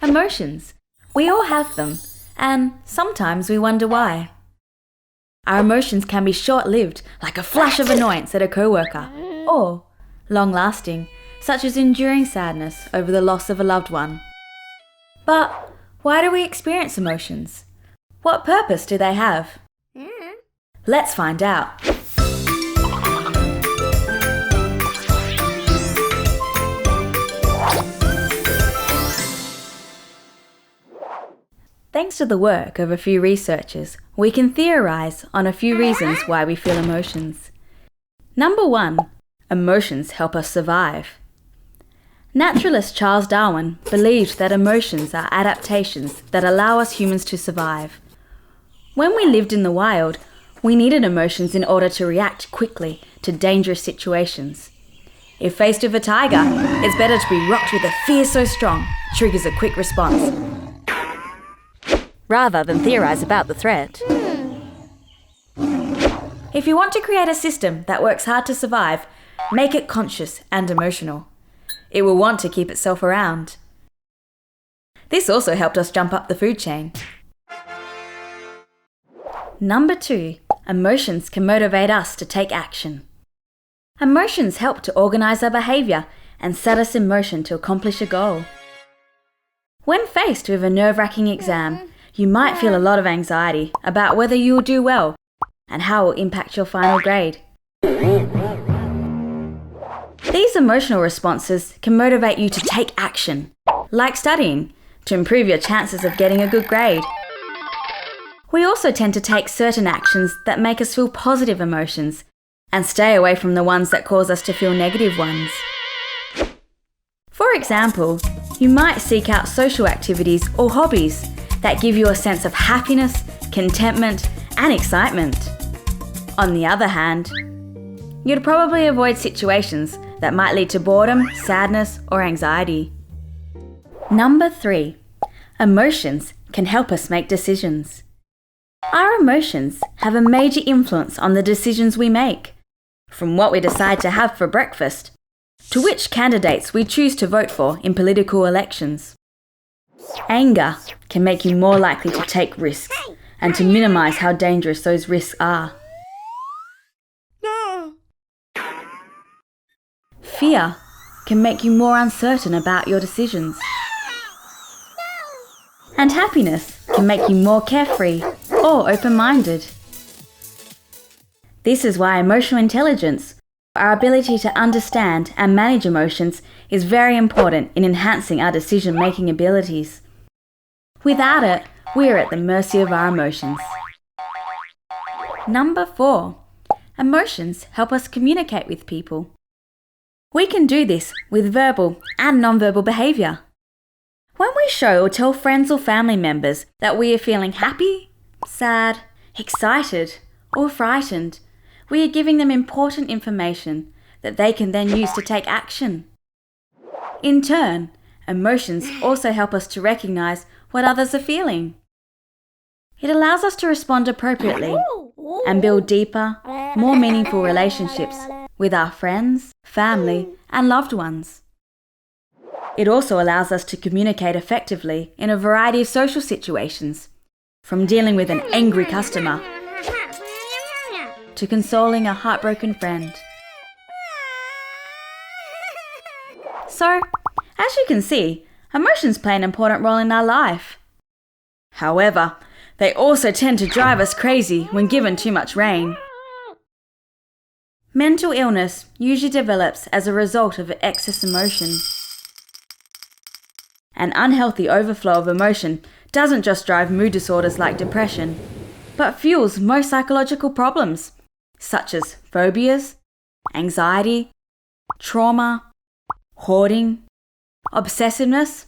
Emotions. We all have them, and sometimes we wonder why. Our emotions can be short-lived, like a flash of annoyance at a coworker, or long-lasting, such as enduring sadness over the loss of a loved one. But why do we experience emotions? What purpose do they have? Let's find out. Thanks to the work of a few researchers, we can theorize on a few reasons why we feel emotions. Number 1, emotions help us survive. Naturalist Charles Darwin believed that emotions are adaptations that allow us humans to survive. When we lived in the wild, we needed emotions in order to react quickly to dangerous situations. If faced with a tiger, it's better to be rocked with a fear so strong it triggers a quick response, rather than theorize about the threat. If you want to create a system that works hard to survive, make it conscious and emotional. It will want to keep itself around. This also helped us jump up the food chain. Number 2, emotions can motivate us to take action. Emotions help to organize our behaviour and set us in motion to accomplish a goal. When faced with a nerve-wracking exam, you might feel a lot of anxiety about whether you will do well and how it will impact your final grade. These emotional responses can motivate you to take action, like studying, to improve your chances of getting a good grade. We also tend to take certain actions that make us feel positive emotions and stay away from the ones that cause us to feel negative ones. For example, you might seek out social activities or hobbies that give you a sense of happiness, contentment, and excitement. On the other hand, you'd probably avoid situations that might lead to boredom, sadness, or anxiety. Number 3, emotions can help us make decisions. Our emotions have a major influence on the decisions we make, from what we decide to have for breakfast, to which candidates we choose to vote for in political elections. Anger can make you more likely to take risks and to minimize how dangerous those risks are. Fear can make you more uncertain about your decisions. And happiness can make you more carefree or open-minded. This is why emotional intelligence, our ability to understand and manage emotions, is very important in enhancing our decision-making abilities. Without it, we are at the mercy of our emotions. Number 4, emotions help us communicate with people. We can do this with verbal and non-verbal behaviour. When we show or tell friends or family members that we are feeling happy, sad, excited, or frightened, we are giving them important information that they can then use to take action. In turn, emotions also help us to recognise what others are feeling. It allows us to respond appropriately and build deeper, more meaningful relationships with our friends, family, and loved ones. It also allows us to communicate effectively in a variety of social situations, from dealing with an angry customer to consoling a heartbroken friend. So, as you can see, emotions play an important role in our life. However, they also tend to drive us crazy when given too much rein. Mental illness usually develops as a result of excess emotion. An unhealthy overflow of emotion doesn't just drive mood disorders like depression, but fuels most psychological problems, such as phobias, anxiety, trauma, hoarding, obsessiveness,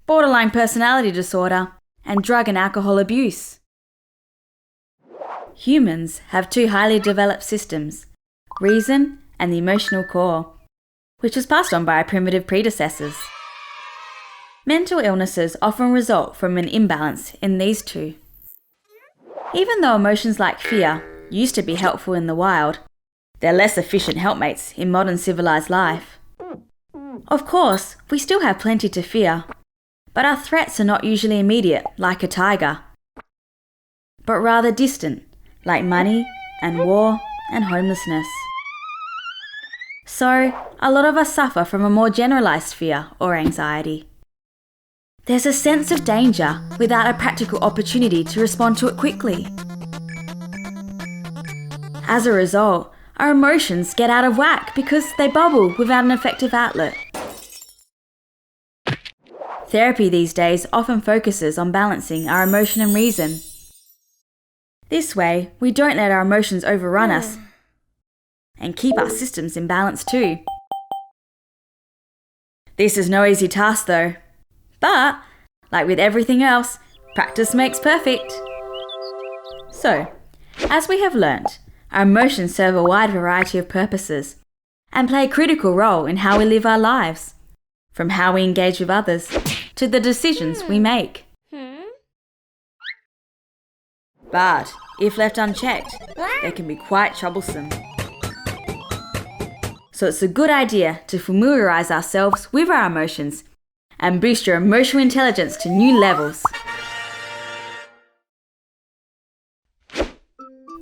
borderline personality disorder, and drug and alcohol abuse. Humans have 2 highly developed systems, reason and the emotional core, which was passed on by our primitive predecessors. Mental illnesses often result from an imbalance in these 2. Even though emotions like fear used to be helpful in the wild, they're less efficient helpmates in modern civilized life. Of course, we still have plenty to fear, But our threats are not usually immediate, like a tiger, but rather distant, like money and war and homelessness. So, a lot of us suffer from a more generalised fear or anxiety. There's a sense of danger without a practical opportunity to respond to it quickly. As a result, our emotions get out of whack because they bubble without an effective outlet. Therapy these days often focuses on balancing our emotion and reason. This way, we don't let our emotions overrun us and keep our systems in balance too. This is no easy task though, but like with everything else, practice makes perfect. So, as we have learnt, our emotions serve a wide variety of purposes and play a critical role in how we live our lives, from how we engage with others to the decisions we make. But if left unchecked, they can be quite troublesome. So it's a good idea to familiarise ourselves with our emotions and boost your emotional intelligence to new levels.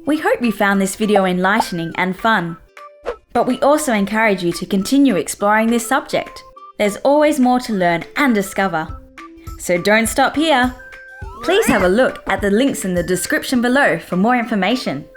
We hope you found this video enlightening and fun, but we also encourage you to continue exploring this subject. There's always more to learn and discover. So don't stop here. Please have a look at the links in the description below for more information.